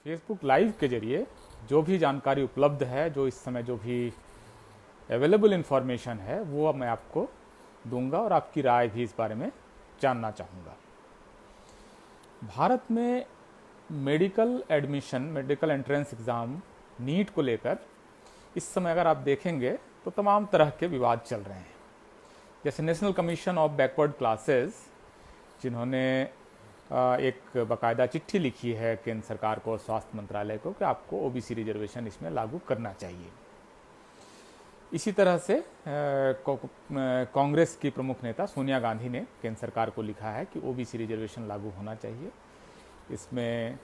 Facebook live के जरिए जो भी जानकारी उपलब्ध है, जो इस समय जो भी अवेलेबल इन्फॉर्मेशन है, वो अब मैं आपको दूंगा और आपकी राय भी इस बारे में जानना चाहूँगा। भारत में medical admission, medical entrance exam NEET को लेकर इस समय अगर आप देखेंगे तो तमाम तरह के विवाद चल रहे हैं। जैसे national commission of backward classes, जिन्होंने एक बाकायदा चिट्ठी लिखी है केंद्र सरकार को और स्वास्थ्य मंत्रालय को कि आपको ओबीसी रिजर्वेशन इसमें लागू करना चाहिए। इसी तरह से कांग्रेस की प्रमुख नेता सोनिया गांधी ने केंद्र सरकार को लिखा है कि ओबीसी रिजर्वेशन लागू होना चाहिए। इसमें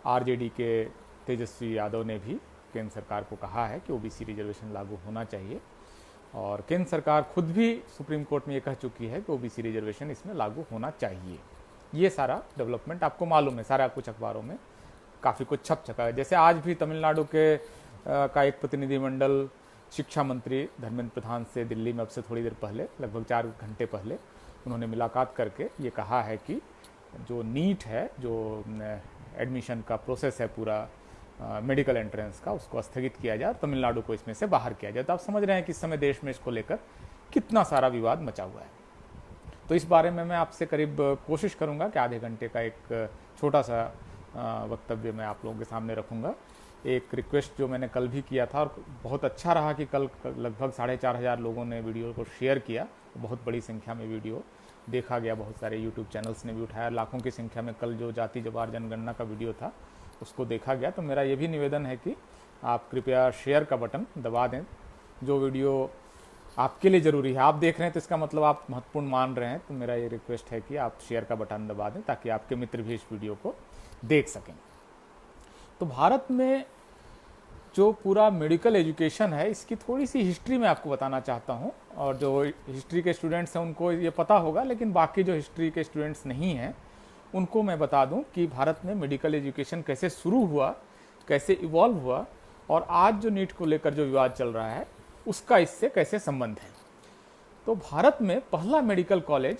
आरजेडी के तेजस्वी यादव ने भी केंद्र सरकार को कहा है कि ओबीसी रिजर्वेशन लागू होना चाहिए, और केंद्र सरकार खुद भी सुप्रीम कोर्ट में ये कह चुकी है कि ओबीसी रिजर्वेशन इसमें लागू होना चाहिए। ये सारा डेवलपमेंट आपको मालूम है, सारा कुछ अखबारों में काफ़ी कुछ छप चुका है। जैसे आज भी तमिलनाडु के का एक प्रतिनिधिमंडल शिक्षा मंत्री धर्मेंद्र प्रधान से दिल्ली में अब से थोड़ी देर पहले, लगभग 4 घंटे पहले, उन्होंने मुलाकात करके ये कहा है कि जो नीट है, जो एडमिशन का प्रोसेस है पूरा मेडिकल एंट्रेंस का, उसको स्थगित किया जाए और तमिलनाडु को इसमें से बाहर किया जाए। तो आप समझ रहे हैं कि इस समय देश में इसको लेकर कितना सारा विवाद मचा हुआ है। तो इस बारे में मैं आपसे करीब कोशिश करूंगा कि आधे घंटे का एक छोटा सा वक्तव्य मैं आप लोगों के सामने रखूंगा। एक रिक्वेस्ट जो मैंने कल भी किया था और बहुत अच्छा रहा कि कल लगभग 4,500 लोगों ने वीडियो को शेयर किया, बहुत बड़ी संख्या में वीडियो देखा गया, बहुत सारे यूट्यूब चैनल्स ने भी उठाया, लाखों की संख्या में कल जो जाति जवार जनगणना का वीडियो था उसको देखा गया। तो मेरा ये भी निवेदन है कि आप कृपया शेयर का बटन दबा दें। जो वीडियो आपके लिए ज़रूरी है, आप देख रहे हैं तो इसका मतलब आप महत्वपूर्ण मान रहे हैं, तो मेरा ये रिक्वेस्ट है कि आप शेयर का बटन दबा दें ताकि आपके मित्र भी इस वीडियो को देख सकें। तो भारत में जो पूरा मेडिकल एजुकेशन है, इसकी थोड़ी सी हिस्ट्री मैं आपको बताना चाहता हूं, और जो हिस्ट्री के स्टूडेंट्स हैं उनको ये पता होगा, लेकिन बाकी जो हिस्ट्री के स्टूडेंट्स नहीं हैं उनको मैं बता दूं कि भारत में मेडिकल एजुकेशन कैसे शुरू हुआ, कैसे इवॉल्व हुआ, और आज जो नीट को लेकर जो विवाद चल रहा है उसका इससे कैसे संबंध है। तो भारत में पहला मेडिकल कॉलेज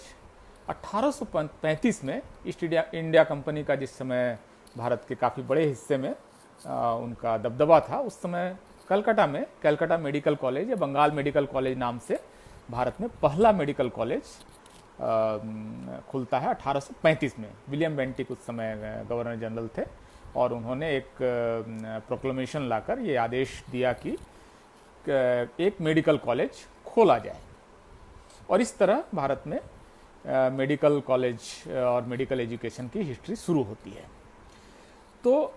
1835 में ईस्ट इंडिया कंपनी का, जिस समय भारत के काफ़ी बड़े हिस्से में उनका दबदबा था, उस समय कलकत्ता में कलकत्ता मेडिकल कॉलेज या बंगाल मेडिकल कॉलेज नाम से भारत में पहला मेडिकल कॉलेज खुलता है 1835 में। विलियम बेंटिक उस समय गवर्नर जनरल थे और उन्होंने एक प्रोक्लेमेशन लाकर ये आदेश दिया कि एक मेडिकल कॉलेज खोला जाए, और इस तरह भारत में मेडिकल कॉलेज और मेडिकल एजुकेशन की हिस्ट्री शुरू होती है। तो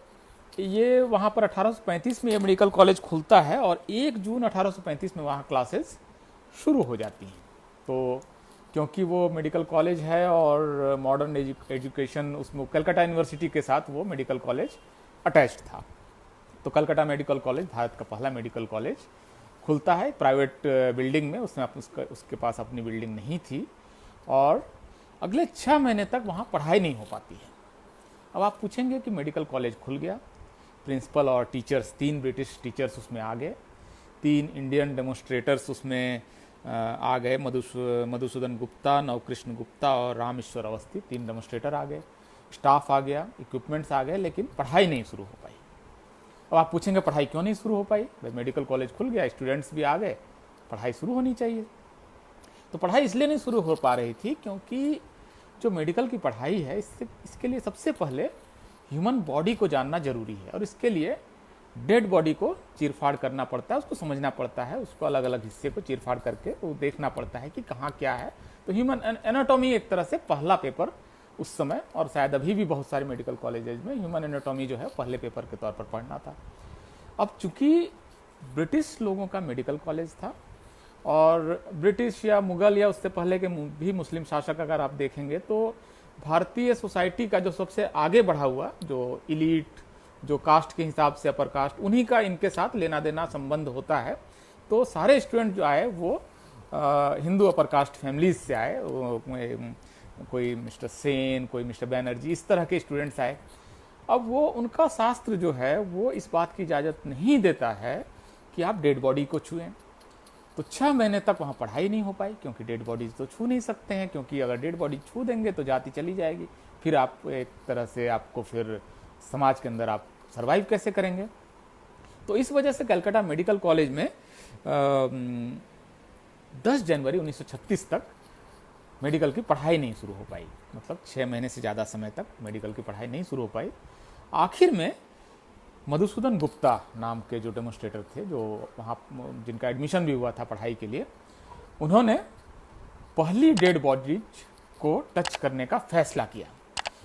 ये वहाँ पर 1835 में ये मेडिकल कॉलेज खुलता है और 1 जून 1835 में वहाँ क्लासेस शुरू हो जाती हैं। तो क्योंकि वो मेडिकल कॉलेज है और मॉडर्न एजुकेशन उसमें कलकत्ता यूनिवर्सिटी के साथ वो मेडिकल कॉलेज अटैच्ड था, तो कलकत्ता मेडिकल कॉलेज भारत का पहला मेडिकल कॉलेज खुलता है प्राइवेट बिल्डिंग में। उसमें उसके पास अपनी बिल्डिंग नहीं थी और अगले 6 महीने तक वहाँ पढ़ाई नहीं हो पाती है। अब आप पूछेंगे कि मेडिकल कॉलेज खुल गया, प्रिंसिपल और टीचर्स, 3 ब्रिटिश टीचर्स उसमें आ गए, 3 इंडियन डेमोन्स्ट्रेटर्स उसमें आ गए, मधुसूदन गुप्ता, नवकृष्ण गुप्ता और रामेश्वर अवस्थी, 3 डेमोन्स्ट्रेटर आ गए, स्टाफ आ गया, इक्विपमेंट्स आ गए, लेकिन पढ़ाई नहीं शुरू हो पाई। अब आप पूछेंगे पढ़ाई क्यों नहीं शुरू हो पाई? भाई मेडिकल कॉलेज खुल गया, स्टूडेंट्स भी आ गए, पढ़ाई शुरू होनी चाहिए। तो पढ़ाई इसलिए नहीं शुरू हो पा रही थी क्योंकि जो मेडिकल की पढ़ाई है इसके लिए सबसे पहले ह्यूमन बॉडी को जानना जरूरी है, और इसके लिए डेड बॉडी को चीरफाड़ करना पड़ता है, उसको समझना पड़ता है, उसको अलग अलग हिस्से को चीरफाड़ करके वो देखना पड़ता है कि कहाँ क्या है। तो ह्यूमन एनाटॉमी एक तरह से पहला पेपर उस समय, और शायद अभी भी बहुत सारे मेडिकल कॉलेजेज में ह्यूमन एनाटॉमी जो है पहले पेपर के तौर पर पढ़ना था। अब चूंकि ब्रिटिश लोगों का मेडिकल कॉलेज था और ब्रिटिश या मुगल या उससे पहले के भी मुस्लिम शासक अगर आप देखेंगे तो भारतीय सोसाइटी का जो सबसे आगे बढ़ा हुआ, जो इलीट, जो कास्ट के हिसाब से अपर कास्ट, उन्हीं का इनके साथ लेना देना संबंध होता है। तो सारे स्टूडेंट जो आए वो हिंदू अपर कास्ट फैमिलीज से आए, कोई मिस्टर सेन, कोई मिस्टर बैनर्जी, इस तरह के स्टूडेंट्स आए। अब वो उनका शास्त्र जो है वो इस बात की इजाज़त नहीं देता है कि आप डेड बॉडी को छुएं। तो 6 महीने तक वहाँ पढ़ाई नहीं हो पाई क्योंकि डेड बॉडीज तो छू नहीं सकते हैं, क्योंकि अगर डेड बॉडी छू देंगे तो जाति चली जाएगी, फिर आप एक तरह से आपको फिर समाज के अंदर आप सर्वाइव कैसे करेंगे। तो इस वजह से कलकत्ता मेडिकल कॉलेज में 10 जनवरी 1936 तक मेडिकल की पढ़ाई नहीं शुरू हो पाई, मतलब 6 महीने से ज़्यादा समय तक मेडिकल की पढ़ाई नहीं शुरू हो पाई। आखिर में मधुसूदन गुप्ता नाम के जो डेमोन्स्ट्रेटर थे, जो वहाँ जिनका एडमिशन भी हुआ था पढ़ाई के लिए, उन्होंने पहली डेड बॉडीज को टच करने का फैसला किया।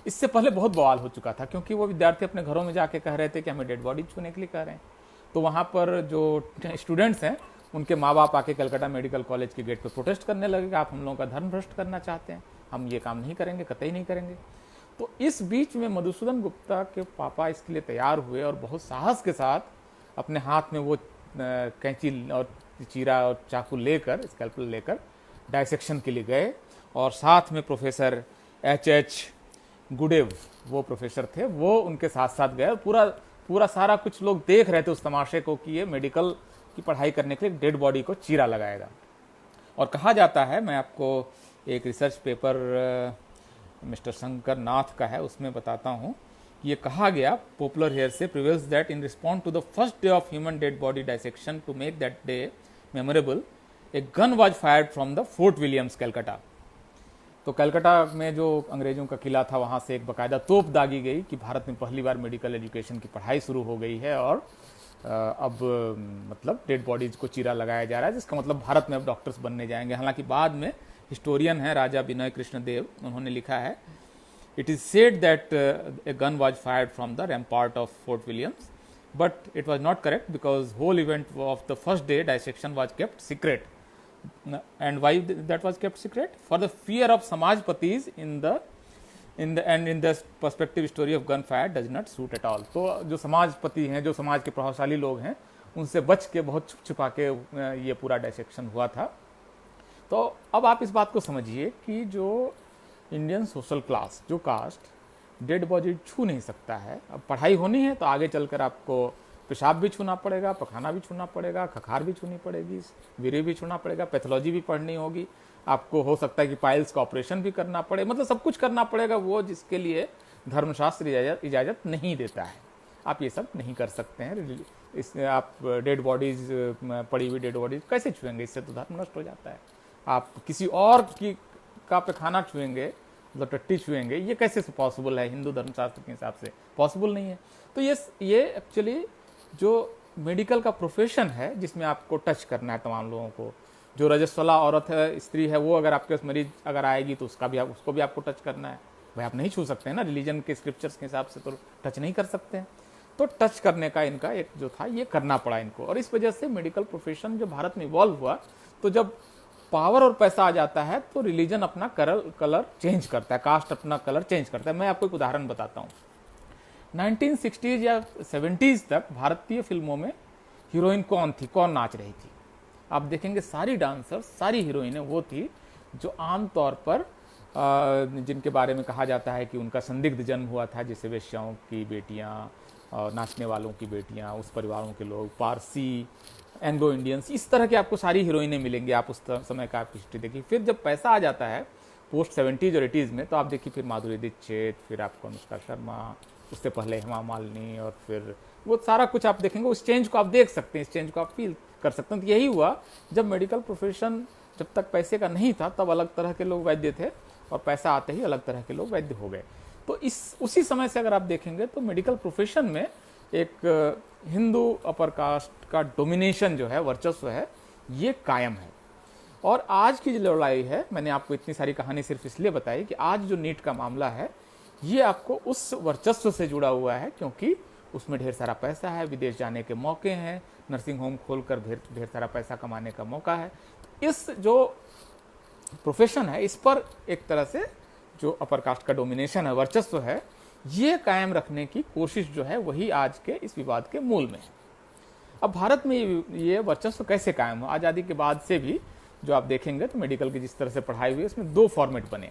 इससे पहले बहुत बवाल हो चुका था, क्योंकि वो विद्यार्थी अपने घरों में जाके कह रहे थे कि हमें डेड बॉडी छूने के लिए कह रहे हैं। तो वहाँ पर जो स्टूडेंट्स हैं उनके माँ बाप आके कलकत्ता मेडिकल कॉलेज के गेट पर प्रोटेस्ट करने लगे कि आप हम लोगों का धर्म भ्रष्ट करना चाहते हैं, हम ये काम नहीं करेंगे, कतई नहीं करेंगे। तो इस बीच में मधुसूदन गुप्ता के पापा इसके लिए तैयार हुए और बहुत साहस के साथ अपने हाथ में वो कैंची और चीरा और चाकू लेकर, स्कैल्पल लेकर डायसेक्शन के लिए गए। और साथ में प्रोफेसर एच गुडेव, वो प्रोफेसर थे, वो उनके साथ साथ गए। पूरा सारा कुछ लोग देख रहे थे उस तमाशे को कि ये मेडिकल की पढ़ाई करने के लिए डेड बॉडी को चीरा लगाएगा। और कहा जाता है, मैं आपको एक research paper mister Shankar Nath का है, उसमें बताता हूँ कि ये कहा गया, पॉपुलर हेयर से prevails that in response to the first day of human dead body dissection to make that day memorable, a gun was fired from the Fort Williams Calcutta. तो कलकत्ता में जो अंग्रेजों का किला था, वहाँ से एक बाकायदा तोप दागी गई कि भारत में पहली बार मेडिकल एजुकेशन की पढ़ाई शुरू हो गई है और अब मतलब डेड बॉडीज को चीरा लगाया जा रहा है, जिसका मतलब भारत में अब डॉक्टर्स बनने जाएंगे। हालांकि बाद में हिस्टोरियन है राजा विनय कृष्ण देव, उन्होंने लिखा है, it is said that a gun was fired from the rampart of Fort Williams, but it was not correct because whole event of the first day dissection was kept secret. And why that was kept secret? For the fear of Samajpatis in the perspective story of gunfire does not suit at all. तो जो समाजपति हैं, जो समाज के प्रभावशाली लोग हैं, उनसे बच के बहुत छुप छुपा के ये पूरा डायसेक्शन हुआ था। तो अब आप इस बात को समझिए कि जो इंडियन सोशल क्लास, जो कास्ट डेड बॉडी छू नहीं सकता है, अब पढ़ाई होनी है तो आगे चलकर आपको पेशाब भी छूना पड़ेगा, पखाना भी छूना पड़ेगा, खखार भी छूनी पड़ेगी, वीर्य भी छूना पड़ेगा, पैथोलॉजी भी पढ़नी होगी, आपको हो सकता है कि पाइल्स का ऑपरेशन भी करना पड़े, मतलब सब कुछ करना पड़ेगा वो जिसके लिए धर्मशास्त्र इजाज़त नहीं देता है। आप ये सब नहीं कर सकते हैं। इस आप डेड बॉडीज, पड़ी हुई डेड बॉडीज कैसे छुएंगे? इससे तो धर्म नष्ट हो जाता है। आप किसी और का पैखाना छुएंगे, मतलब टट्टी छुएंगे, ये कैसे पॉसिबल है? हिंदू धर्मशास्त्र के हिसाब से पॉसिबल नहीं है। तो ये एक्चुअली जो मेडिकल का प्रोफेशन है, जिसमें आपको टच करना है तमाम लोगों को, जो रजस्वला औरत है, स्त्री है, वो अगर आपके पास मरीज अगर आएगी तो उसको भी आपको टच करना है। भाई आप नहीं छू सकते हैं ना, रिलीजन के स्क्रिप्चर्स के हिसाब से तो टच नहीं कर सकते हैं। तो टच करने का इनका एक जो था ये करना पड़ा इनको। और इस वजह से मेडिकल प्रोफेशन जो भारत में इवॉल्व हुआ, तो जब पावर और पैसा आ जाता है तो रिलीजन अपना कलर चेंज करता है, कास्ट अपना कलर चेंज करता है। मैं आपको एक उदाहरण बताता हूँ। 1960s या 70s तक भारतीय फिल्मों में हीरोइन कौन थी, कौन नाच रही थी? आप देखेंगे सारी डांसर, सारी हीरोइनें वो थी जो आमतौर पर जिनके बारे में कहा जाता है कि उनका संदिग्ध जन्म हुआ था, जैसे वेश्याओं की बेटियां, नाचने वालों की बेटियां, उस परिवारों के लोग, पारसी, एंग्लो इंडियंस, इस तरह की आपको सारी हीरोइनें मिलेंगी। आप उस समय का आप हिस्ट्री देखिए। फिर जब पैसा आ जाता है पोस्ट 70s और 80s में, तो आप देखिए फिर माधुरी दीक्षित, फिर आपको अनुष्का शर्मा, उससे पहले हेमा मालिनी, और फिर वो सारा कुछ आप देखेंगे। उस चेंज को आप देख सकते हैं, इस चेंज को आप फील कर सकते हैं। तो यही हुआ, जब मेडिकल प्रोफेशन जब तक पैसे का नहीं था तब अलग तरह के लोग वैद्य थे, और पैसा आते ही अलग तरह के लोग वैद्य हो गए। तो उसी समय से अगर आप देखेंगे तो मेडिकल प्रोफेशन में एक हिंदू अपर कास्ट का डोमिनेशन जो है, वर्चस्व है, ये कायम है। और आज की जो लड़ाई है, मैंने आपको इतनी सारी कहानी सिर्फ इसलिए बताई कि आज जो नीट का मामला है ये आपको उस वर्चस्व से जुड़ा हुआ है, क्योंकि उसमें ढेर सारा पैसा है, विदेश जाने के मौके हैं, नर्सिंग होम खोलकर ढेर सारा पैसा कमाने का मौका है। इस जो प्रोफेशन है, इस पर एक तरह से जो अपर कास्ट का डोमिनेशन है, वर्चस्व है, ये कायम रखने की कोशिश जो है वही आज के इस विवाद के मूल में है। अब भारत में ये वर्चस्व कैसे कायम हो? आज़ादी के बाद से भी जो आप देखेंगे तो मेडिकल की जिस तरह से पढ़ाई हुई, उसमें दो फॉर्मेट बने।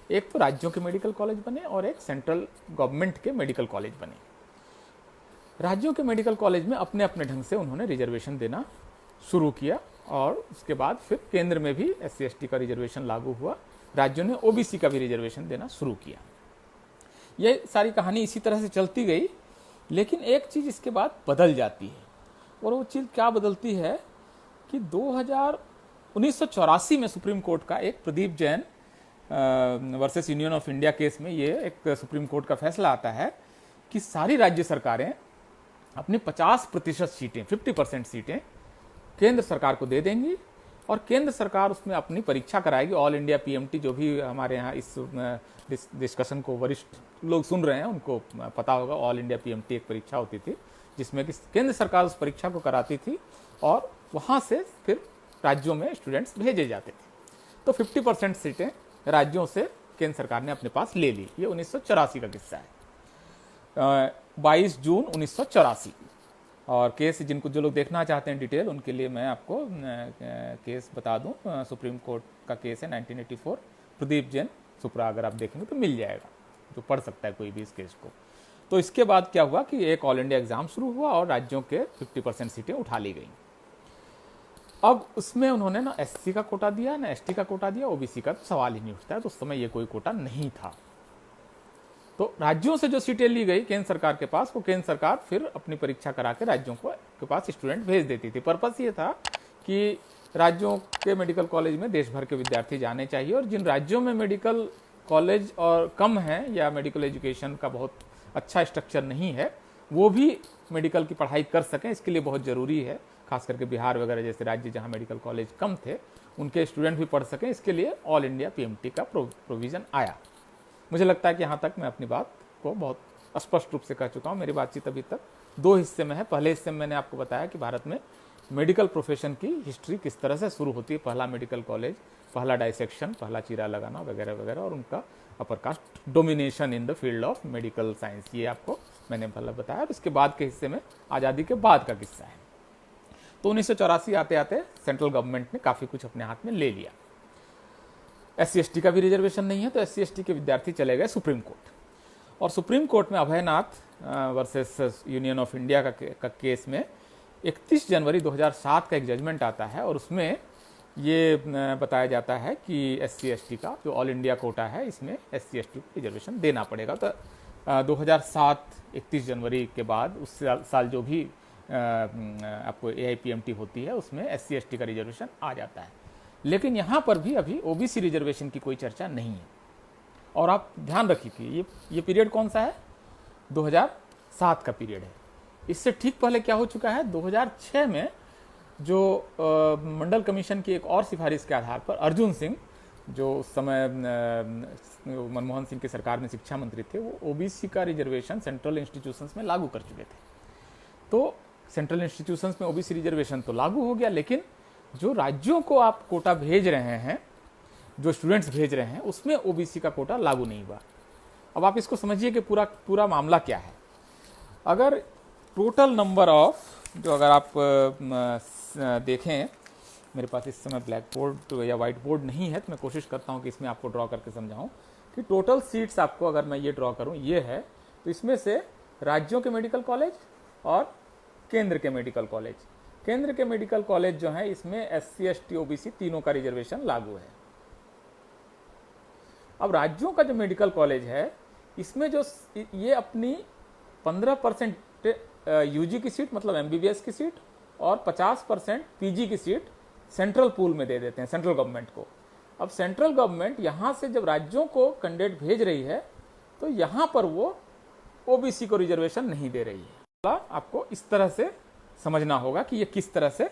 एक तो राज्यों के मेडिकल कॉलेज बने और एक सेंट्रल गवर्नमेंट के मेडिकल कॉलेज बने। राज्यों के मेडिकल कॉलेज में अपने अपने ढंग से उन्होंने रिजर्वेशन देना शुरू किया, और उसके बाद फिर केंद्र में भी SC ST का रिजर्वेशन लागू हुआ, राज्यों ने OBC का भी रिजर्वेशन देना शुरू किया। ये सारी कहानी इसी तरह से चलती गई लेकिन एक चीज़ इसके बाद बदल जाती है, और वो चीज़ क्या बदलती है कि 1984 में सुप्रीम कोर्ट का एक Pradeep Jain versus union of India case में ये एक सुप्रीम कोर्ट का फैसला आता है कि सारी राज्य सरकारें अपनी 50% सीटें, 50% सीटें केंद्र सरकार को दे देंगी, और केंद्र सरकार उसमें अपनी परीक्षा कराएगी। ऑल इंडिया पीएमटी, जो भी हमारे यहाँ इस डिस्कशन को वरिष्ठ लोग सुन रहे हैं उनको पता होगा, ऑल इंडिया पीएमटी एक परीक्षा होती थी जिसमें कि केंद्र सरकार उस परीक्षा को कराती थी और वहाँ से फिर राज्यों में स्टूडेंट्स भेजे जाते थे। तो 50% सीटें राज्यों से केंद्र सरकार ने अपने पास ले ली। ये 1984 का किस्सा है, 22 जून 1984। और केस जिनको जो लोग देखना चाहते हैं डिटेल, उनके लिए मैं आपको केस बता दूं। सुप्रीम कोर्ट का केस है 1984, प्रदीप जैन सुप्रा, अगर आप देखेंगे तो मिल जाएगा, जो पढ़ सकता है कोई भी इस केस को। तो इसके बाद क्या हुआ कि एक ऑल इंडिया एग्जाम शुरू हुआ और राज्यों के 50% सीटें उठा ली गई। अब उसमें उन्होंने ना एससी का कोटा दिया, ना एसटी का कोटा दिया, ओबीसी का तो सवाल ही नहीं उठता है, तो उस समय ये कोई कोटा नहीं था। तो राज्यों से जो सीटें ली गई केंद्र सरकार के पास, वो केंद्र सरकार फिर अपनी परीक्षा करा के राज्यों के पास स्टूडेंट भेज देती थी। पर्पस ये था कि राज्यों के मेडिकल कॉलेज में देश भर के विद्यार्थी जाने चाहिए, और जिन राज्यों में मेडिकल कॉलेज और कम है या मेडिकल एजुकेशन का बहुत अच्छा स्ट्रक्चर नहीं है, वो भी मेडिकल की पढ़ाई कर सकें। इसके लिए बहुत ज़रूरी है, खास करके बिहार वगैरह जैसे राज्य जहाँ मेडिकल कॉलेज कम थे, उनके स्टूडेंट भी पढ़ सकें। इसके लिए ऑल इंडिया पीएमटी का प्रोविज़न आया। मुझे लगता है कि यहाँ तक मैं अपनी बात को बहुत स्पष्ट रूप से कह चुका हूँ। मेरी बातचीत अभी तक दो हिस्से में है। पहले हिस्से में मैंने आपको बताया कि भारत में मेडिकल प्रोफेशन की हिस्ट्री किस तरह से शुरू होती है, पहला मेडिकल कॉलेज, पहला डाइसेक्शन, पहला चीरा लगाना वगैरह वगैरह, और उनका upper caste domination in the field of medical science, ये आपको मैंने पहले बताया। और इसके बाद के हिस्से में आज़ादी के बाद का किस्सा है। तो 1984 आते आते सेंट्रल गवर्नमेंट ने काफ़ी कुछ अपने हाथ में ले लिया। SC ST का भी रिजर्वेशन नहीं है, तो SC ST के विद्यार्थी चले गए सुप्रीम कोर्ट, और सुप्रीम कोर्ट में Abhaynath versus union of India का केस में 31 जनवरी 2007 का एक जजमेंट आता है, और उसमें ये बताया जाता है कि SC ST का जो ऑल इंडिया कोटा है, इसमें SC ST को रिजर्वेशन देना पड़ेगा। तो 2007 31 जनवरी के बाद उस साल जो भी आपको AIPMT होती है, उसमें SC ST का रिजर्वेशन आ जाता है। लेकिन यहाँ पर भी अभी OBC रिजर्वेशन की कोई चर्चा नहीं है। और आप ध्यान रखिए कि ये पीरियड कौन सा है, 2007 का पीरियड है। इससे ठीक पहले क्या हो चुका है, 2006 में जो मंडल कमीशन की एक और सिफारिश के आधार पर अर्जुन सिंह, जो उस समय मनमोहन सिंह की सरकार में शिक्षा मंत्री थे, वो OBC का रिजर्वेशन सेंट्रल इंस्टीट्यूशंस में लागू कर चुके थे। तो सेंट्रल इंस्टीट्यूशंस में OBC रिजर्वेशन तो लागू हो गया, लेकिन जो राज्यों को आप कोटा भेज रहे हैं, जो स्टूडेंट्स भेज रहे हैं, उसमें OBC का कोटा लागू नहीं हुआ। अब आप इसको समझिए कि पूरा मामला क्या है। अगर टोटल नंबर ऑफ, जो अगर आप देखें, मेरे पास इस समय ब्लैक बोर्ड या वाइट बोर्ड नहीं है, तो मैं कोशिश करता हूं कि इसमें आपको ड्रॉ करके समझाऊं कि टोटल सीट्स आपको, अगर मैं ये ड्रॉ करूं, ये है, तो इसमें से राज्यों के मेडिकल कॉलेज और केंद्र के मेडिकल कॉलेज, केंद्र के मेडिकल कॉलेज जो है, इसमें SC ST OBC तीनों का रिजर्वेशन लागू है। अब राज्यों का जो मेडिकल कॉलेज है, इसमें जो ये अपनी 15% UG की सीट, मतलब MBBS की सीट, और 50% PG की सीट सेंट्रल पूल में दे देते हैं सेंट्रल गवर्नमेंट को। अब सेंट्रल गवर्नमेंट यहाँ से जब राज्यों को कैंडिडेट भेज रही है, तो यहाँ पर वो OBC को रिजर्वेशन नहीं दे रही है। आपको इस तरह से समझना होगा कि ये किस तरह से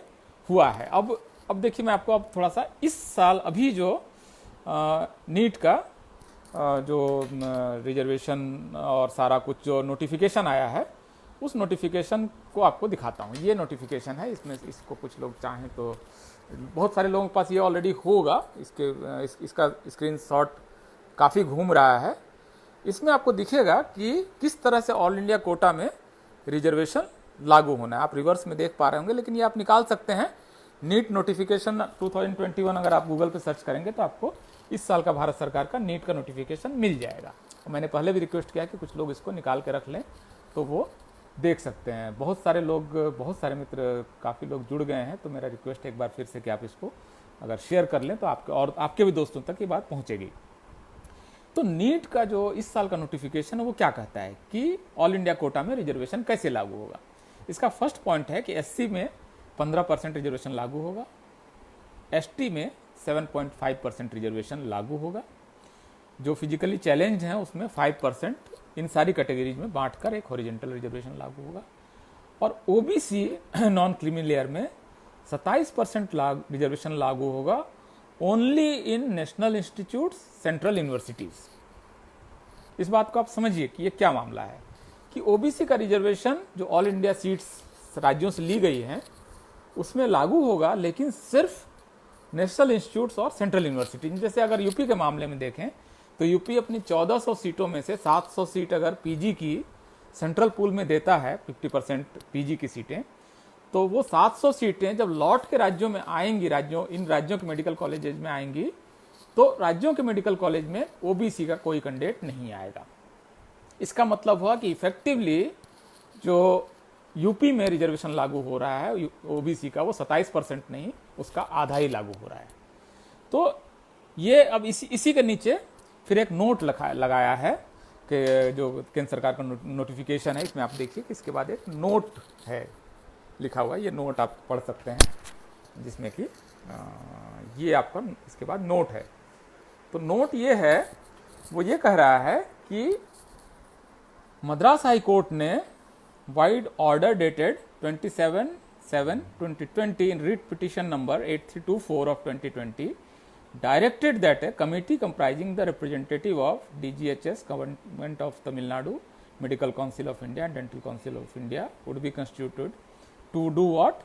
हुआ है। अब देखिए, मैं आपको अब थोड़ा सा इस साल अभी जो नीट का जो रिजर्वेशन और सारा कुछ जो नोटिफिकेशन आया है, उस नोटिफिकेशन को आपको दिखाता हूँ। ये नोटिफिकेशन है, इसमें इसको कुछ लोग चाहें तो, बहुत सारे लोगों के पास ये ऑलरेडी होगा, इसका स्क्रीनशॉट काफ़ी घूम रहा है। इसमें आपको दिखेगा कि किस तरह से ऑल इंडिया कोटा में रिजर्वेशन लागू होना है। आप रिवर्स में देख पा रहे होंगे, लेकिन ये आप निकाल सकते हैं। नीट नोटिफिकेशन 2021 अगर आप गूगल पे सर्च करेंगे तो आपको इस साल का भारत सरकार का नीट का नोटिफिकेशन मिल जाएगा। और मैंने पहले भी रिक्वेस्ट किया कि कुछ लोग इसको निकाल के रख लें, तो वो देख सकते हैं। बहुत सारे लोग, बहुत सारे मित्र, काफ़ी लोग जुड़ गए हैं, तो मेरा रिक्वेस्ट एक बार फिर से कि आप इसको अगर शेयर कर लें तो आपके भी दोस्तों तक ये बात पहुँचेगी। तो नीट का जो इस साल का नोटिफिकेशन है वो क्या कहता है कि ऑल इंडिया कोटा में रिजर्वेशन कैसे लागू होगा। इसका फर्स्ट पॉइंट है कि एससी में 15% रिजर्वेशन लागू होगा, एसटी में 7.5% रिजर्वेशन लागू होगा, जो फिजिकली चैलेंज्ड हैं उसमें 5% इन सारी कैटेगरीज में बांटकर एक हॉरिजेंटल रिजर्वेशन लागू होगा, और ओबीसी नॉन क्रीमी लेयर में 27% रिजर्वेशन लागू होगा only in national institutes, central universities. इस बात को आप समझिए कि ये क्या मामला है कि ओबीसी का रिजर्वेशन जो ऑल इंडिया सीट्स राज्यों से ली गई हैं उसमें लागू होगा, लेकिन सिर्फ नेशनल इंस्टीट्यूट्स और सेंट्रल यूनिवर्सिटी। जैसे अगर यूपी के मामले में देखें तो यूपी अपनी 1400 सीटों में से 700 सीट अगर पीजी की सेंट्रल पूल में देता है, 50% पीजी की सीटें, तो वो 700 सीटें जब लौट के राज्यों में आएंगी, इन राज्यों के मेडिकल कॉलेजेस में आएंगी, तो राज्यों के मेडिकल कॉलेज में ओबीसी का कोई कैंडिडेट नहीं आएगा। इसका मतलब हुआ कि इफेक्टिवली जो यूपी में रिजर्वेशन लागू हो रहा है ओबीसी का, वो 27% नहीं, उसका आधा ही लागू हो रहा है। तो ये अब इसी के नीचे फिर एक नोट लगाया है कि जो केंद्र सरकार का नोटिफिकेशन है, इसमें आप देखिए कि इसके बाद एक नोट है लिखा हुआ है। ये नोट आप पढ़ सकते हैं, जिसमें कि ये आपका इसके बाद नोट है। तो नोट ये है, वो ये कह रहा है कि मद्रास हाई कोर्ट ने wide order dated 27/7/2020 in writ petition number 8324 of 2020 directed that a committee comprising the representative of DGHS, Government of Tamil Nadu, Medical Council of India and Dental Council of India would be constituted to do what?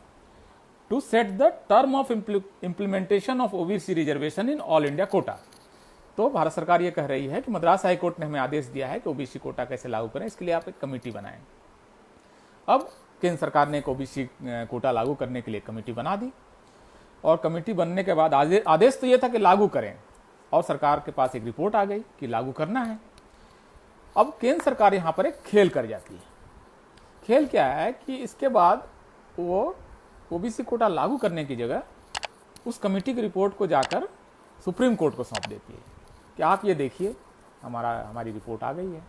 To set the term of implementation of OBC reservation in all India quota। तो भारत सरकार ये कह रही है कि Madras high court ने हमें आदेश दिया है कि ओबीसी कोटा कैसे लागू करें, इसके लिए आप एक कमेटी बनाएं। अब केंद्र सरकार ने एक ओबीसी कोटा लागू करने के लिए कमेटी बना दी, और कमेटी बनने के बाद आदेश तो ये था कि लागू करें, और सरकार के पास एक रिपोर्ट आ गई कि लागू करना है। अब केंद्र सरकार यहाँ पर एक खेल कर जाती है। खेल क्या है कि इसके बाद वो ओबीसी कोटा लागू करने की जगह उस कमेटी की रिपोर्ट को जाकर सुप्रीम कोर्ट को सौंप देती है कि आप ये देखिए, हमारी रिपोर्ट आ गई है।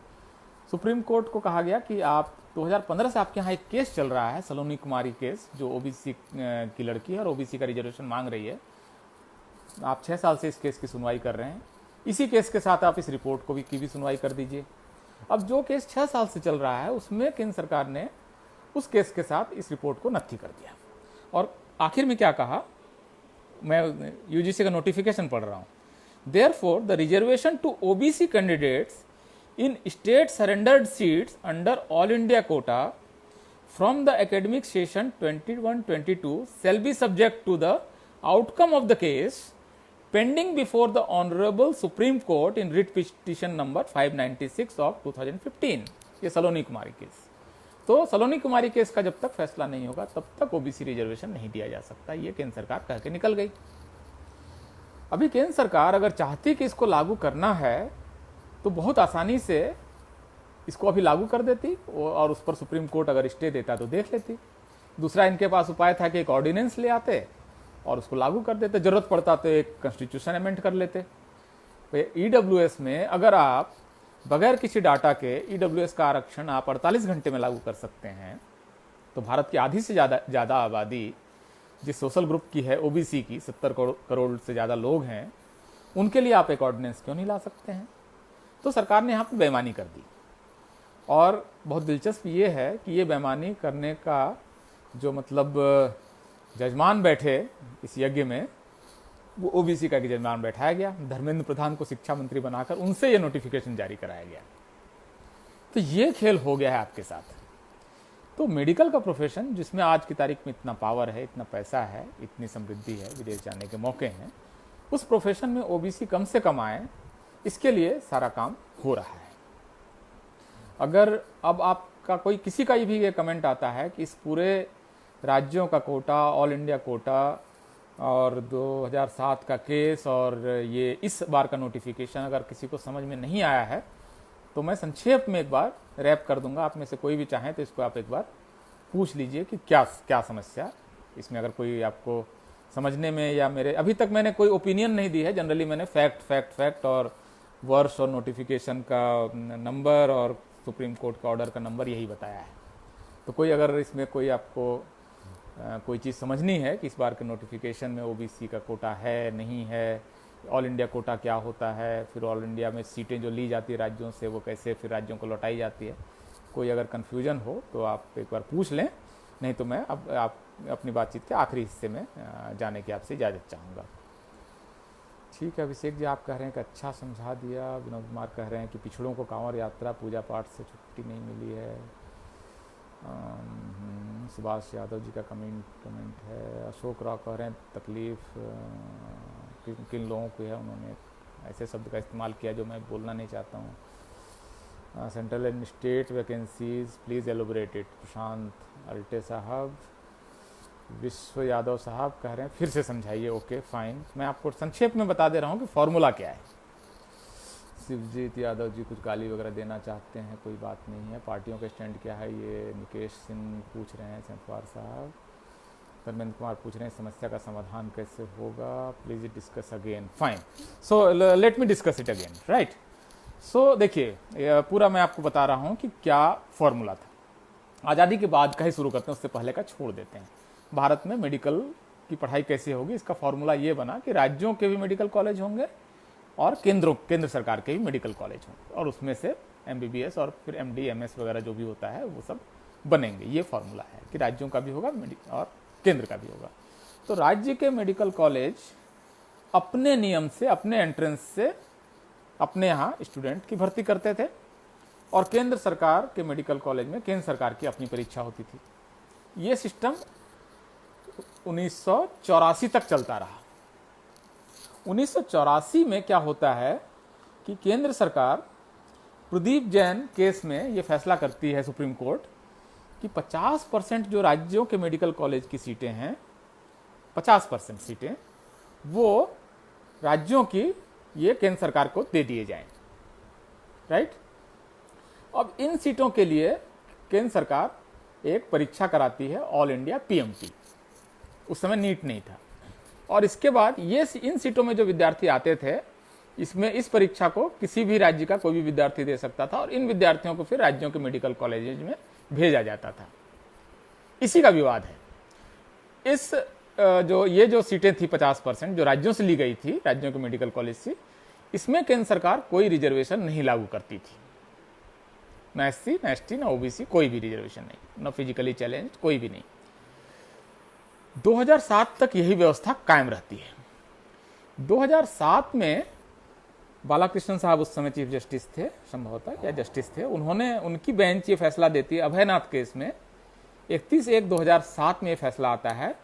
सुप्रीम कोर्ट को कहा गया कि आप 2015 से आपके यहाँ एक केस चल रहा है, सलोनी कुमारी केस, जो ओबीसी की लड़की है और ओबीसी का रिजर्वेशन मांग रही है। आप 6 साल से इस केस की सुनवाई कर रहे हैं, इसी केस के साथ आप इस रिपोर्ट को की भी सुनवाई कर दीजिए। अब जो केस 6 साल से चल रहा है उसमें केंद्र सरकार ने उस केस के साथ इस रिपोर्ट को नत्थी कर दिया, और आखिर में क्या कहा, मैं यूजीसी का नोटिफिकेशन पढ़ रहा हूँ। Therefore the reservation to OBC candidates in state surrendered seats under all India quota from the academic session 21-22 shall be subject to the outcome of the case pending before the Honorable Supreme Court in writ petition number 596 of 2015। ये सलोनी कुमारी case. तो सलोनी कुमारी case का जब तक फैसला नहीं होगा तब तक ओबीसी रिजर्वेशन नहीं दिया जा सकता, ये केंद्र सरकार कह के निकल गई। अभी केंद्र सरकार अगर चाहती कि इसको लागू करना है तो बहुत आसानी से इसको अभी लागू कर देती, और उस पर सुप्रीम कोर्ट अगर स्टे देता तो देख लेती। दूसरा इनके पास उपाय था कि एक ऑर्डिनेंस ले आते और उसको लागू कर देते, जरूरत पड़ता तो एक कॉन्स्टिट्यूशन अमेंड कर लेते। ईडब्ल्यूएस में अगर आप बगैर किसी डाटा के ईडब्ल्यूएस का आरक्षण आप 48 घंटे में लागू कर सकते हैं, तो भारत की आधी से ज़्यादा आबादी जिस सोशल ग्रुप की है, ओबीसी की 70 करोड़ से ज़्यादा लोग हैं, उनके लिए आप एक ऑर्डिनेंस क्यों नहीं ला सकते हैं? तो सरकार ने यहाँ पर बेईमानी कर दी, और बहुत दिलचस्प ये है कि ये बेईमानी करने का जो मतलब जजमान बैठे इस यज्ञ में, वो ओबीसी का जजमान बैठाया गया। धर्मेंद्र प्रधान को शिक्षा मंत्री बनाकर उनसे ये नोटिफिकेशन जारी कराया गया। तो ये खेल हो गया है आपके साथ। तो मेडिकल का प्रोफेशन, जिसमें आज की तारीख में इतना पावर है, इतना पैसा है, इतनी समृद्धि है, विदेश जाने के मौके हैं, उस प्रोफेशन में ओबीसी कम से कम आए, इसके लिए सारा काम हो रहा है। अगर अब आपका कोई किसी का भी ये कमेंट आता है कि इस पूरे राज्यों का कोटा, ऑल इंडिया कोटा और 2007 का केस और ये इस बार का नोटिफिकेशन अगर किसी को समझ में नहीं आया है, तो मैं संक्षेप में एक बार रैप कर दूंगा। आप में से कोई भी चाहें तो इसको आप एक बार पूछ लीजिए कि क्या समस्या इसमें, अगर कोई आपको समझने में, या मेरे अभी तक मैंने कोई ओपिनियन नहीं दी है, जनरली मैंने फैक्ट और वर्ष और नोटिफिकेशन का नंबर और सुप्रीम कोर्ट का ऑर्डर का नंबर यही बताया है। तो कोई अगर इसमें कोई आपको कोई चीज़ समझनी है कि इस बार के नोटिफिकेशन में ओबीसी का कोटा है नहीं है, ऑल इंडिया कोटा क्या होता है, फिर ऑल इंडिया में सीटें जो ली जाती है राज्यों से वो कैसे फिर राज्यों को लौटाई जाती है, कोई अगर कन्फ्यूजन हो तो आप एक बार पूछ लें, नहीं तो मैं अब आप अपनी बातचीत के आखिरी हिस्से में जाने की आपसे इजाज़त चाहूँगा। ठीक है अभिषेक जी, आप कह रहे हैं कि अच्छा समझा दिया। विनोद कुमार कह रहे हैं कि पिछड़ों को कांवड़ यात्रा पूजा पाठ से छुट्टी नहीं मिली है। सुभाष यादव जी का कमेंट है। अशोक राव कह रहे हैं तकलीफ़ किन लोगों को है, उन्होंने ऐसे शब्द का इस्तेमाल किया जो मैं बोलना नहीं चाहता हूँ। Central and state vacancies please elaborated. Prashant Alte साहब। विश्व यादव साहब कह रहे हैं फिर से समझाइए। ओके फाइन, मैं आपको संक्षेप में बता दे रहा हूँ कि फॉर्मूला क्या है। शिवजीत यादव जी कुछ गाली वगैरह देना चाहते हैं, कोई बात नहीं है। पार्टियों का स्टैंड क्या है ये निकेश सिंह पूछ रहे हैं। सेंथवार साहब। धर्मेंद्र कुमार पूछ रहे हैं समस्या का समाधान कैसे होगा, please discuss again. Fine, so let me discuss it again, right. So देखिए पूरा मैं आपको बता रहा हूँ कि क्या फॉर्मूला था। आज़ादी के बाद का ही शुरू करते हैं, उससे पहले का छोड़ देते हैं। भारत में मेडिकल की पढ़ाई कैसे होगी, इसका फॉर्मूला ये बना कि राज्यों के भी मेडिकल कॉलेज होंगे और केंद्र सरकार के भी मेडिकल कॉलेज होंगे, और उसमें से MBBS और फिर MD MS वगैरह जो भी होता है वो सब बनेंगे। ये फॉर्मूला है कि राज्यों का भी होगा और केंद्र का भी होगा। तो राज्य के मेडिकल कॉलेज अपने नियम से, अपने एंट्रेंस से अपने यहाँ स्टूडेंट की भर्ती करते थे, और केंद्र सरकार के मेडिकल कॉलेज में केंद्र सरकार की अपनी परीक्षा होती थी। ये सिस्टम 1984 तक चलता रहा। 1984 में क्या होता है कि केंद्र सरकार प्रदीप जैन केस में ये फैसला करती है सुप्रीम कोर्ट कि 50% जो राज्यों के मेडिकल कॉलेज की सीटें हैं, 50% सीटें वो राज्यों की ये केंद्र सरकार को दे दिए जाएं, राइट। अब इन सीटों के लिए केंद्र सरकार एक परीक्षा कराती है, ऑल इंडिया PMT। उस समय नीट नहीं था। और इसके बाद ये इन सीटों में जो विद्यार्थी आते थे, इसमें इस परीक्षा को किसी भी राज्य का कोई भी विद्यार्थी दे सकता था, और इन विद्यार्थियों को फिर राज्यों के मेडिकल कॉलेज में भेजा जाता था। इसी का विवाद है। इस ये जो सीटें थी 50% जो राज्यों से ली गई थी, राज्यों के मेडिकल कॉलेज से, इसमें केंद्र सरकार कोई रिजर्वेशन नहीं लागू करती थी। ना SC, ना ST, ना OBC, कोई भी रिजर्वेशन नहीं, ना फिजिकली चैलेंज, कोई भी नहीं। 2007 तक यही व्यवस्था कायम रहती है। 2007 में बालाकृष्णन साहब उस समय चीफ जस्टिस थे, संभवतः या जस्टिस थे, उनकी बेंच ये फैसला देती है अभयनाथ केस में। 31/1/2007 में ये फैसला आता है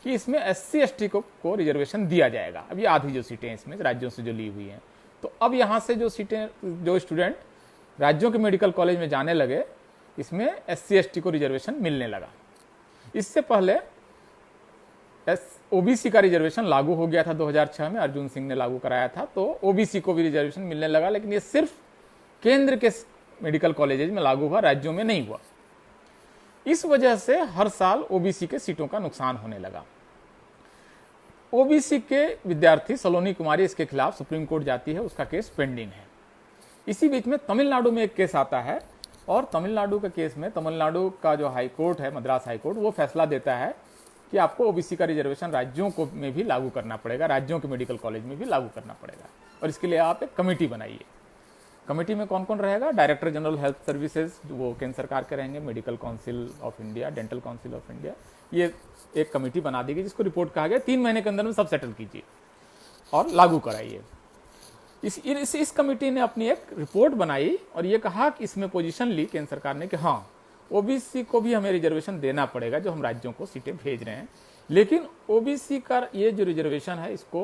कि इसमें SC ST को रिजर्वेशन दिया जाएगा। अब ये आधी जो सीटें इसमें राज्यों से जो ली हुई हैं, तो अब यहाँ से जो स्टूडेंट राज्यों के मेडिकल कॉलेज में जाने लगे, इसमें SC ST को रिजर्वेशन मिलने लगा। इससे पहले OBC का रिजर्वेशन लागू हो गया था 2006 में, अर्जुन सिंह ने लागू कराया था, तो OBC को भी रिजर्वेशन मिलने लगा, लेकिन ये सिर्फ केंद्र के मेडिकल कॉलेजेस में लागू हुआ, राज्यों में नहीं हुआ। इस वजह से हर साल OBC के सीटों का नुकसान होने लगा। OBC के विद्यार्थी सलोनी कुमारी इसके खिलाफ सुप्रीम कोर्ट जाती है, उसका केस पेंडिंग है। इसी बीच में तमिलनाडु में एक केस आता है, और तमिलनाडु के केस में तमिलनाडु का जो हाई कोर्ट है, मद्रास हाई कोर्ट, वो फैसला देता है कि आपको OBC का रिजर्वेशन राज्यों को में भी लागू करना पड़ेगा, राज्यों के मेडिकल कॉलेज में भी लागू करना पड़ेगा, और इसके लिए आप एक कमेटी बनाइए। कमेटी में कौन कौन रहेगा? डायरेक्टर जनरल हेल्थ सर्विसेज, वो केंद्र सरकार के रहेंगे, medical council of India, dental council of India, ये एक कमेटी बना दी गई, जिसको रिपोर्ट कहा गया 3 महीने के अंदर में सब सेटल कीजिए और लागू कराइए। इस कमेटी ने अपनी एक रिपोर्ट बनाई और ये कहा कि इसमें पोजीशन ली केंद्र सरकार ने कि हाँ, OBC को भी हमें रिजर्वेशन देना पड़ेगा जो हम राज्यों को सीटें भेज रहे हैं, लेकिन OBC का ये जो रिजर्वेशन है इसको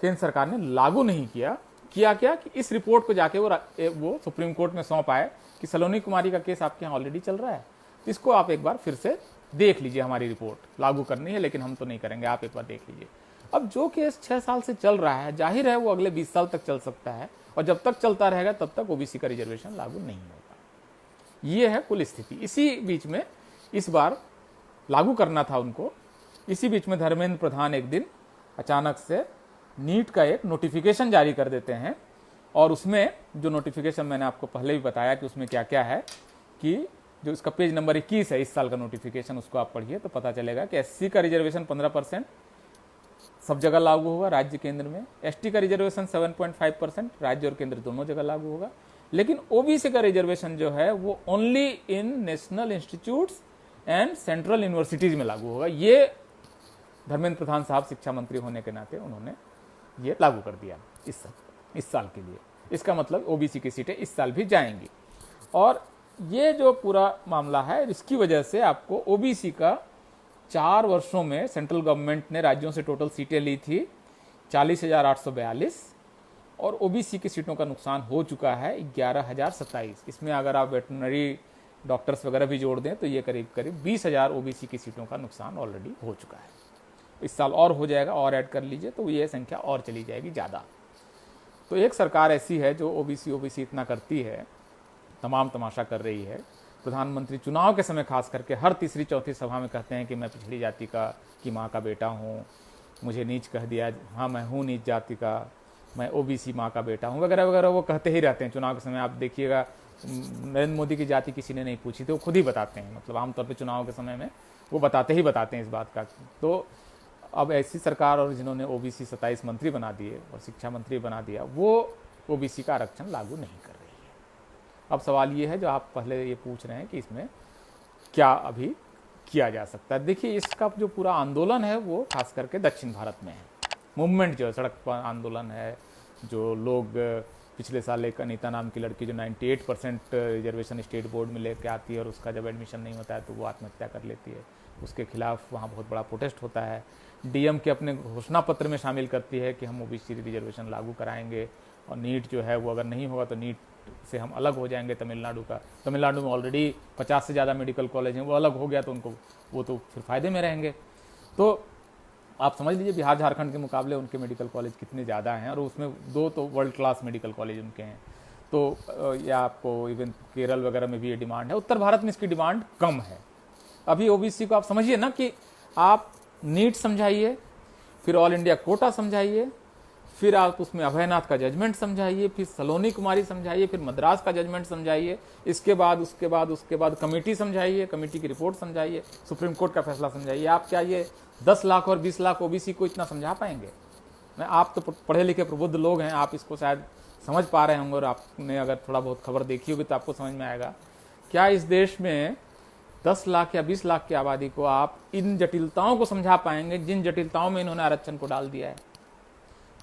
केंद्र सरकार ने लागू नहीं किया। क्या कि इस रिपोर्ट को जाके वो सुप्रीम कोर्ट में सौंप आए कि सलोनी कुमारी का केस आपके यहाँ ऑलरेडी चल रहा है, इसको आप एक बार फिर से देख लीजिए, हमारी रिपोर्ट लागू करनी है लेकिन हम तो नहीं करेंगे, आप एक बार देख लीजिए। अब जो केस 6 साल से चल रहा है, जाहिर है वो अगले 20 साल तक चल सकता है, और जब तक चलता रहेगा तब तक OBC का रिजर्वेशन लागू नहीं होगा। ये है कुल स्थिति। इसी बीच में इस बार लागू करना था उनको। इसी बीच में धर्मेंद्र प्रधान एक दिन अचानक से नीट का एक नोटिफिकेशन जारी कर देते हैं और उसमें जो नोटिफिकेशन मैंने आपको पहले भी बताया कि उसमें क्या क्या है, कि जो इसका पेज नंबर 21 है इस साल का नोटिफिकेशन, उसको आप पढ़िए तो पता चलेगा कि एससी का रिजर्वेशन 15% सब जगह लागू होगा राज्य केंद्र में, एसटी का रिजर्वेशन 7.5% राज्य और केंद्र दोनों जगह लागू होगा, लेकिन ओबीसी का रिजर्वेशन जो है वो only in national institutes and central universities में लागू होगा। ये धर्मेंद्र प्रधान साहब शिक्षा मंत्री होने के नाते उन्होंने ये लागू कर दिया इस साल के लिए। इसका मतलब ओबीसी की सीटें इस साल भी जाएंगी। और ये जो पूरा मामला है, इसकी वजह से आपको ओबीसी का 4 वर्षों में सेंट्रल गवर्नमेंट ने राज्यों से टोटल सीटें ली थी 40,842 और ओबीसी की सीटों का नुकसान हो चुका है 11,027। इसमें अगर आप वेटरनरी डॉक्टर्स वगैरह भी जोड़ दें तो ये करीब करीब 20,000 ओबीसी की सीटों का नुकसान ऑलरेडी हो चुका है। इस साल और हो जाएगा, और ऐड कर लीजिए तो ये संख्या और चली जाएगी ज़्यादा। तो एक सरकार ऐसी है जो ओबीसी इतना करती है, तमाम तमाशा कर रही है। प्रधानमंत्री चुनाव के समय खास करके हर तीसरी चौथी सभा में कहते हैं कि मैं पिछड़ी जाति की माँ का बेटा हूँ, मुझे नीच कह दिया, हाँ मैं हूँ नीच जाति का, मैं ओबीसी माँ का बेटा हूँ, वगैरह वगैरह वो कहते ही रहते हैं चुनाव के समय। आप देखिएगा नरेंद्र मोदी की जाति किसी ने नहीं पूछी थी, वो खुद ही बताते हैं, मतलब आमतौर पर चुनाव के समय में वो बताते हैं इस बात का। तो अब ऐसी सरकार और जिन्होंने ओबीसी 27 मंत्री बना दिए और शिक्षा मंत्री बना दिया, वो ओबीसी का आरक्षण लागू नहीं कर रही है। अब सवाल ये है जो आप पहले ये पूछ रहे हैं कि इसमें क्या अभी किया जा सकता है। देखिए, इसका जो पूरा आंदोलन है वो खास करके दक्षिण भारत में है। मूवमेंट जो है, सड़क पर आंदोलन है, जो लोग पिछले साल एक अनीता नाम की लड़की जो 98% रिजर्वेशन स्टेट बोर्ड में लेके आती है और उसका जब एडमिशन नहीं होता है तो वो आत्महत्या कर लेती है, उसके खिलाफ वहाँ बहुत बड़ा प्रोटेस्ट होता है। डीएम के अपने घोषणा पत्र में शामिल करती है कि हम ओबीसी रिजर्वेशन लागू कराएंगे, और नीट जो है वो अगर नहीं होगा तो नीट से हम अलग हो जाएंगे तमिलनाडु में ऑलरेडी 50 से ज़्यादा मेडिकल कॉलेज हैं, वो अलग हो गया तो उनको वो तो फिर फायदे में रहेंगे। तो आप समझ लीजिए बिहार झारखंड के मुकाबले उनके मेडिकल कॉलेज कितने ज़्यादा हैं, और उसमें 2 तो वर्ल्ड क्लास मेडिकल कॉलेज उनके हैं। तो या आपको इवन केरल वगैरह में भी ये डिमांड है, उत्तर भारत में इसकी डिमांड कम है। अभी ओबीसी को आप समझिए ना कि आप नीट समझाइए, फिर ऑल इंडिया कोटा समझाइए, फिर आप उसमें अभयनाथ का जजमेंट समझाइए, फिर सलोनी कुमारी समझाइए, फिर मद्रास का जजमेंट समझाइए, उसके बाद कमेटी समझाइए, कमेटी की रिपोर्ट समझाइए, सुप्रीम कोर्ट का फैसला समझाइए। आप क्या ये 10 लाख और 20 लाख ओबीसी को इतना समझा पाएंगे? आप तो पढ़े लिखे प्रबुद्ध लोग हैं, आप इसको शायद समझ पा रहे होंगे, और आपने अगर थोड़ा बहुत खबर देखी होगी तो आपको समझ में आएगा। क्या इस देश में 10 लाख या 20 लाख की आबादी को आप इन जटिलताओं को समझा पाएंगे जिन जटिलताओं में इन्होंने आरक्षण को डाल दिया है?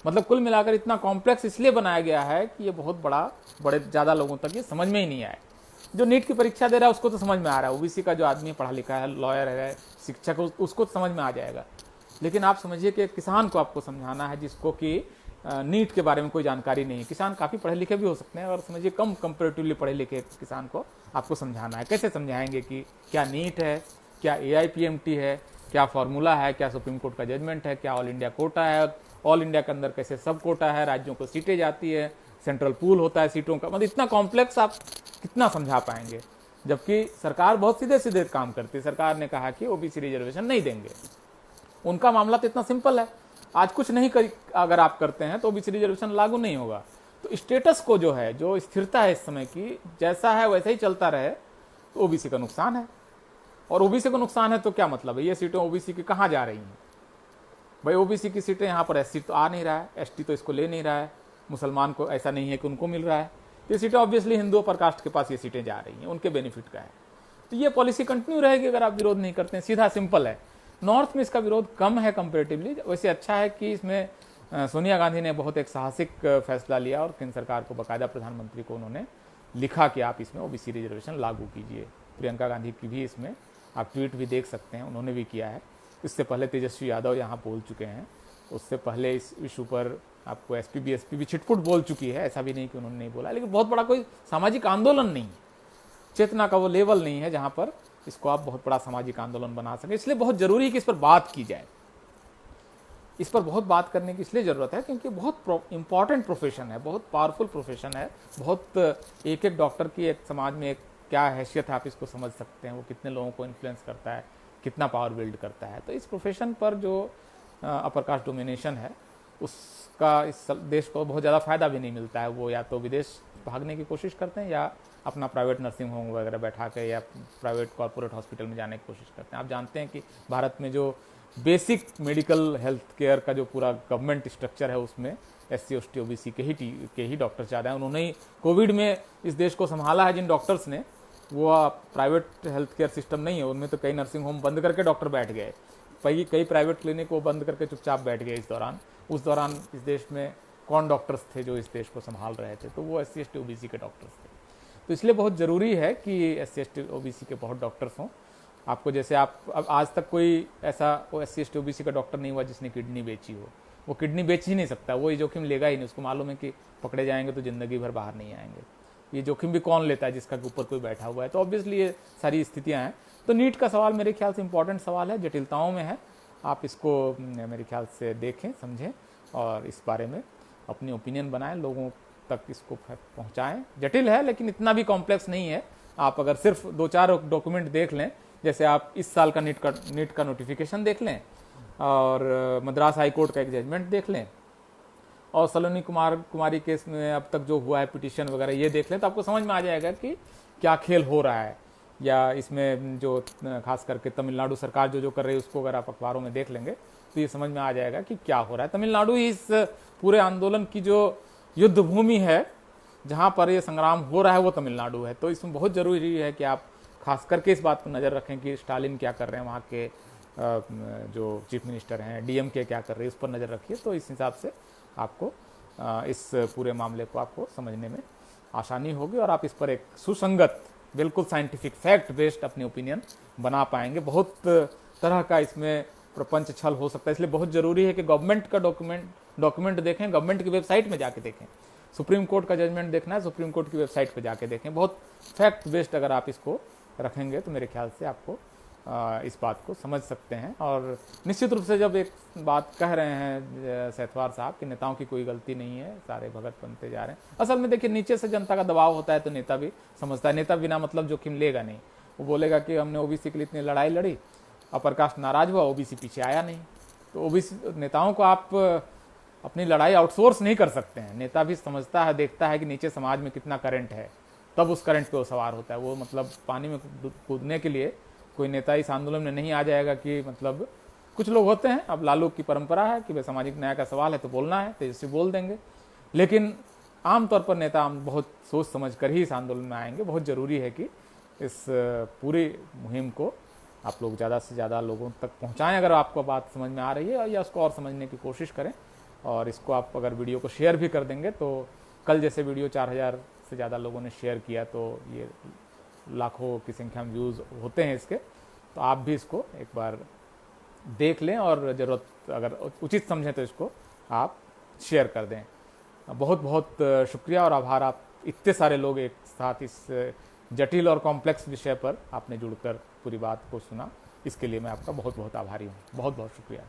मतलब कुल मिलाकर इतना कॉम्प्लेक्स इसलिए बनाया गया है कि ये बहुत बड़े ज़्यादा लोगों तक ये समझ में ही नहीं आए। जो नीट की परीक्षा दे रहा है उसको तो समझ में आ रहा है, ओबीसी का जो आदमी पढ़ा लिखा है, लॉयर है, शिक्षक, उसको तो समझ में आ जाएगा। लेकिन आप समझिए कि किसान को आपको समझाना है जिसको कि नीट के बारे में कोई जानकारी नहीं है। किसान काफ़ी पढ़े लिखे भी हो सकते हैं, और समझिए कम कंपेरेटिवली पढ़े लिखे किसान को आपको समझाना है। कैसे समझाएंगे कि क्या नीट है, क्या AIPMT है, क्या फॉर्मूला है, क्या सुप्रीम कोर्ट का जजमेंट है, क्या ऑल इंडिया कोटा है, ऑल इंडिया के अंदर कैसे सब कोटा है, राज्यों को सीटें जाती है, सेंट्रल पूल होता है सीटों का। मतलब इतना कॉम्प्लेक्स आप कितना समझा पाएंगे? जबकि सरकार बहुत सीधे सीधे काम करती है। सरकार ने कहा कि ओबीसी रिजर्वेशन नहीं देंगे, उनका मामला तो इतना सिंपल है, आज कुछ नहीं अगर आप करते हैं तो ओबीसी रिजर्वेशन लागू नहीं होगा। तो स्टेटस को जो है, जो स्थिरता है इस समय की, जैसा है वैसे ही चलता रहे तो ओबीसी का नुकसान है। और ओबीसी का नुकसान है तो क्या मतलब है? ये सीटें ओबीसी की कहाँ जा रही हैं भाई? ओबीसी की सीटें यहाँ पर एससी तो आ नहीं रहा है, एसटी तो इसको ले नहीं रहा है, मुसलमान को ऐसा नहीं है कि उनको मिल रहा है। ये सीटें ऑब्वियसली हिंदू अपर कास्ट के पास ये सीटें जा रही हैं, उनके बेनिफिट का है। तो ये पॉलिसी कंटिन्यू रहेगी अगर आप विरोध नहीं करते हैं, सीधा सिंपल है। नॉर्थ में इसका विरोध कम है कंपेरेटिवली। वैसे अच्छा है कि इसमें सोनिया गांधी ने बहुत एक साहसिक फैसला लिया और केंद्र सरकार को, बाकायदा प्रधानमंत्री को उन्होंने लिखा कि आप इसमें ओबीसी रिजर्वेशन लागू कीजिए। प्रियंका गांधी की भी इसमें आप ट्वीट भी देख सकते हैं, उन्होंने भी किया है। इससे पहले तेजस्वी यादव यहाँ बोल चुके हैं, उससे पहले इस इशू पर आपको एसपी बीएसपी भी छिटपुट बोल चुकी है। ऐसा भी नहीं कि उन्होंने नहीं बोला, लेकिन बहुत बड़ा कोई सामाजिक आंदोलन नहीं है, चेतना का वो लेवल नहीं है जहाँ पर इसको आप बहुत बड़ा सामाजिक आंदोलन बना सके। इसलिए बहुत जरूरी है कि इस पर बात की जाए। इस पर बहुत बात करने की इसलिए ज़रूरत है क्योंकि बहुत इंपॉर्टेंट प्रोफेशन है, बहुत पावरफुल प्रोफेशन है। बहुत एक एक डॉक्टर की एक समाज में एक क्या हैसियत है, आप इसको समझ सकते हैं। वो कितने लोगों को इन्फ्लुएंस करता है, कितना पावर बिल्ड करता है। तो इस प्रोफेशन पर जो अपर कास्ट डोमिनेशन है उसका इस देश को बहुत ज़्यादा फ़ायदा भी नहीं मिलता है। वो या तो विदेश भागने की कोशिश करते हैं या अपना प्राइवेट नर्सिंग होम वगैरह बैठा के या प्राइवेट कॉर्पोरेट हॉस्पिटल में जाने की कोशिश करते हैं। आप जानते हैं कि भारत में जो बेसिक मेडिकल हेल्थ केयर का जो पूरा गवर्नमेंट स्ट्रक्चर है उसमें SC ST OBC के ही डॉक्टर ज़्यादा हैं। उन्होंने ही कोविड में इस देश को संभाला है। जिन डॉक्टर्स ने, वो प्राइवेट हेल्थ केयर सिस्टम नहीं है, उनमें तो कई नर्सिंग होम बंद करके डॉक्टर बैठ गए, कई प्राइवेट क्लिनिक वो बंद करके चुपचाप बैठ गए उस दौरान इस देश में कौन डॉक्टर्स थे जो इस देश को संभाल रहे थे? तो वो SC ST OBC के डॉक्टर्स थे। तो इसलिए बहुत ज़रूरी है कि SC ST OBC के बहुत डॉक्टर्स हों। आपको जैसे आप अब आज तक कोई ऐसा SC ST OBC का डॉक्टर नहीं हुआ जिसने किडनी बेची हो। वो किडनी बेच ही नहीं सकता, वो ये जोखिम लेगा ही नहीं। उसको मालूम है कि पकड़े जाएंगे तो ज़िंदगी भर बाहर नहीं आएंगे। ये जोखिम भी कौन लेता है जिसका ऊपर कोई बैठा हुआ है? तो ऑब्वियसली ये सारी स्थितियाँ हैं। तो नीट का सवाल मेरे ख्याल से इंपॉर्टेंट सवाल है, जटिलताओं में है। आप इसको मेरे ख्याल से देखें, समझें और इस बारे में अपनी ओपिनियन बनाएं, लोगों तक इसको पहुंचाएं। जटिल है लेकिन इतना भी कॉम्प्लेक्स नहीं है। आप अगर सिर्फ 2-4 डॉक्यूमेंट देख लें, जैसे आप इस साल का नीट का नोटिफिकेशन देख लें और मद्रास हाई कोर्ट का एक जजमेंट देख लें और सलोनी कुमारी केस में अब तक जो हुआ है पिटीशन वगैरह ये देख लें, तो आपको समझ में आ जाएगा कि क्या खेल हो रहा है। या इसमें जो खास करके तमिलनाडु सरकार जो कर रही है उसको अगर आप अखबारों में देख लेंगे तो ये समझ में आ जाएगा कि क्या हो रहा है। तमिलनाडु ही इस पूरे आंदोलन की जो युद्ध भूमि है, जहाँ पर ये संग्राम हो रहा है, वो तमिलनाडु है। तो इसमें बहुत ज़रूरी है कि आप खास करके इस बात पर नज़र रखें कि स्टालिन क्या कर रहे हैं, वहाँ के जो चीफ मिनिस्टर हैं, DMK क्या कर रही है, उस पर नज़र रखिए। तो इस हिसाब से आपको इस पूरे मामले को आपको समझने में आसानी होगी और आप इस पर एक सुसंगत, बिल्कुल साइंटिफिक, फैक्ट बेस्ड अपनी ओपिनियन बना पाएंगे। बहुत तरह का इसमें प्रपंच छल हो सकता है, इसलिए बहुत ज़रूरी है कि गवर्नमेंट का डॉक्यूमेंट देखें, गवर्नमेंट की वेबसाइट में जाके देखें। सुप्रीम कोर्ट का जजमेंट देखना है, सुप्रीम कोर्ट की वेबसाइट पर जाके देखें। बहुत फैक्ट बेस्ड अगर आप इसको रखेंगे तो मेरे ख्याल से आपको इस बात को समझ सकते हैं। और निश्चित रूप से जब एक बात कह रहे हैं सेतवार साहब कि नेताओं की कोई गलती नहीं है, सारे भगत बनते जा रहे हैं, असल में देखिए नीचे से जनता का दबाव होता है तो नेता भी समझता है। नेता बिना मतलब जोखिम लेगा नहीं। वो बोलेगा कि हमने OBC के लिए इतनी लड़ाई लड़ी, अपर कास्ट नाराज हुआ, OBC पीछे आया नहीं। तो OBC नेताओं को आप अपनी लड़ाई आउटसोर्स नहीं कर सकते हैं। नेता भी समझता है, देखता है कि नीचे समाज में कितना करंट है, तब उस करंट पे वो सवार होता है। वो मतलब पानी में कूदने के लिए कोई नेता इस आंदोलन में नहीं आ जाएगा कि मतलब कुछ लोग होते हैं, अब लालू की परंपरा है कि भाई सामाजिक न्याय का सवाल है तो बोलना है, तेजस्वी बोल देंगे। लेकिन आमतौर पर नेता बहुत सोच समझ कर ही इस आंदोलन में आएंगे। बहुत ज़रूरी है कि इस पूरी मुहिम को आप लोग ज़्यादा से ज़्यादा लोगों तक पहुँचाएँ, अगर आपको बात समझ में आ रही है, या उसको और समझने की कोशिश करें। और इसको आप अगर वीडियो को शेयर भी कर देंगे तो कल जैसे वीडियो 4000 से ज़्यादा लोगों ने शेयर किया, तो ये लाखों की संख्या में व्यूज़ होते हैं इसके। तो आप भी इसको एक बार देख लें और ज़रूरत अगर उचित समझें तो इसको आप शेयर कर दें। बहुत बहुत शुक्रिया और आभार। आप इतने सारे लोग एक साथ इस जटिल और कॉम्प्लेक्स विषय पर आपने जुड़कर पूरी बात को सुना, इसके लिए मैं आपका बहुत बहुत आभारी हूँ। बहुत बहुत शुक्रिया।